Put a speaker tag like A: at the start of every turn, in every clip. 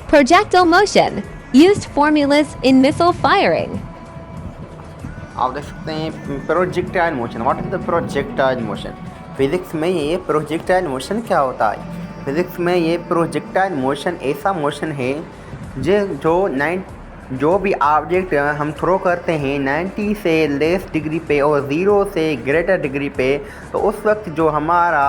A: Projectile motion. Used formulas in missile firing.
B: आप देख सकते हैं projectile motion. What is the projectile motion? Physics में ये प्रोजेक्टाइल मोशन क्या होता है? फिजिक्स में ये प्रोजेक्टाइल मोशन ऐसा मोशन है जो भी ऑब्जेक्ट हम थ्रो करते हैं 90 से लेस डिग्री पे और 0 से ग्रेटर डिग्री पे, तो उस वक्त जो हमारा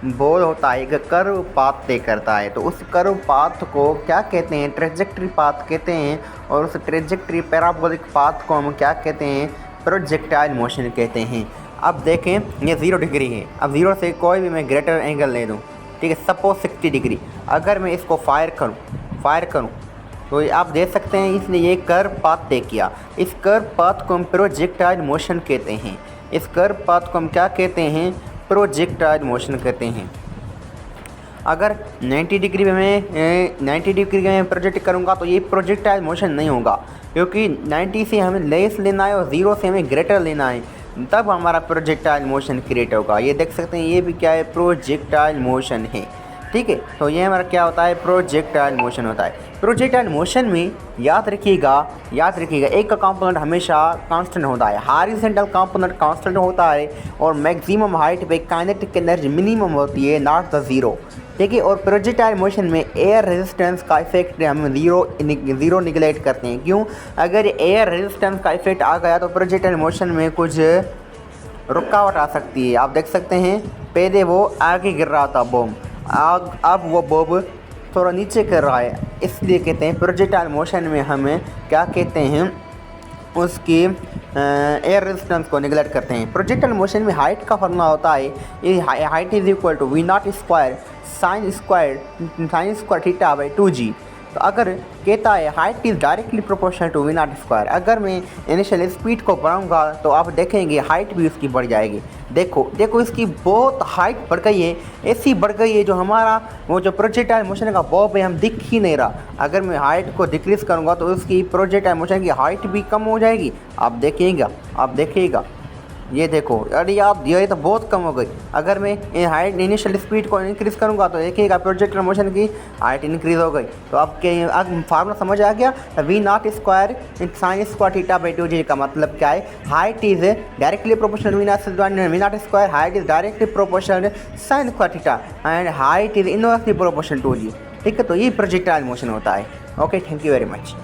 B: बॉल होता है एक कर्व पाथ तय करता है। तो उस कर्व पाथ को क्या कहते हैं? ट्रेजेक्टरी पाथ कहते हैं। और उस ट्रेजेक्टरी पैराबोलिक पाथ को हम क्या कहते हैं? प्रोजेक्टाइल मोशन कहते हैं। अब देखें ये 0 डिग्री है। अब 0 से कोई भी मैं ग्रेटर एंगल ले दूँ, ठीक है, सपोज 60 डिग्री। अगर मैं इसको फायर करूँ तो आप देख सकते हैं इसने ये कर्व पाथ तय किया। इस कर्व पाथ को हम प्रोजेक्टाइल मोशन कहते हैं। इस कर्व पाथ को हम क्या कहते हैं? प्रोजेक्टाइल मोशन कहते हैं। अगर 90 डिग्री में प्रोजेक्ट करूँगा तो ये प्रोजेक्टाइल मोशन नहीं होगा, क्योंकि 90 से हमें लेस लेना है और 0 से हमें ग्रेटर लेना है, तब हमारा प्रोजेक्टाइल मोशन क्रिएट होगा। ये देख सकते हैं ये भी क्या है? प्रोजेक्टाइल मोशन है, ठीक है। तो ये हमारा क्या होता है? प्रोजेक्टाइल मोशन होता है। प्रोजेक्टाइल मोशन में याद रखिएगा एक का कंपोनेंट हमेशा कांस्टेंट होता है। हॉरिजॉन्टल कंपोनेंट कांस्टेंट होता है और मैक्सिमम हाइट पे काइनेटिक एनर्जी मिनिमम होती है, नॉट द ज़ीरो, ठीक है। और प्रोजेक्टाइल मोशन में एयर रेजिस्टेंस का इफेक्ट हम ज़ीरो निगलेक्ट करते हैं। क्यों? अगर एयर रेजिस्टेंस का इफेक्ट आ गया तो प्रोजेक्टाइल मोशन में कुछ रुकावट आ सकती है। आप देख सकते हैं पहले वो आगे गिर रहा था बम, अब वो बम थोड़ा नीचे कर रहा है, इसलिए कहते हैं प्रोजेक्टाइल मोशन में हमें क्या कहते हैं? उसकी एयर रेजिस्टेंस को निगलेक्ट करते हैं। प्रोजेक्टाइल मोशन में हाइट का फॉर्मूला होता है, ये height is equal to v0 square sine square theta by 2g। तो अगर कहता है height is directly proportional to v0 square, अगर मैं इनिशियल स्पीड को बढ़ाऊंगा तो आप देखेंगे हाइट भी उसकी बढ़ जाएगी। देखो इसकी बहुत हाइट बढ़ गई है, ऐसी बढ़ गई है जो हमारा वो जो प्रोजेक्टाइल मोशन का बॉब है हम दिख ही नहीं रहा। अगर मैं हाइट को डिक्रीज़ करूँगा तो उसकी प्रोजेक्टाइल मोशन की हाइट भी कम हो जाएगी। आप देखिएगा ये देखो, अरे आप ये तो बहुत कम हो गई। अगर मैं हाइट इनिशियल स्पीड को इंक्रीज़ करूँगा तो देखिएगा प्रोजेक्टाइल मोशन की हाइट इंक्रीज़ हो गई। तो आपके अब फार्मूला समझ आ गया? v0 square sine square theta by 2g का मतलब क्या है? Height is directly proportional v0 square, height is directly proportional sign square theta and height is inversely proportional 2g, ठीक है। तो ये प्रोजेक्टाइल मोशन होता है। Okay, thank you very much.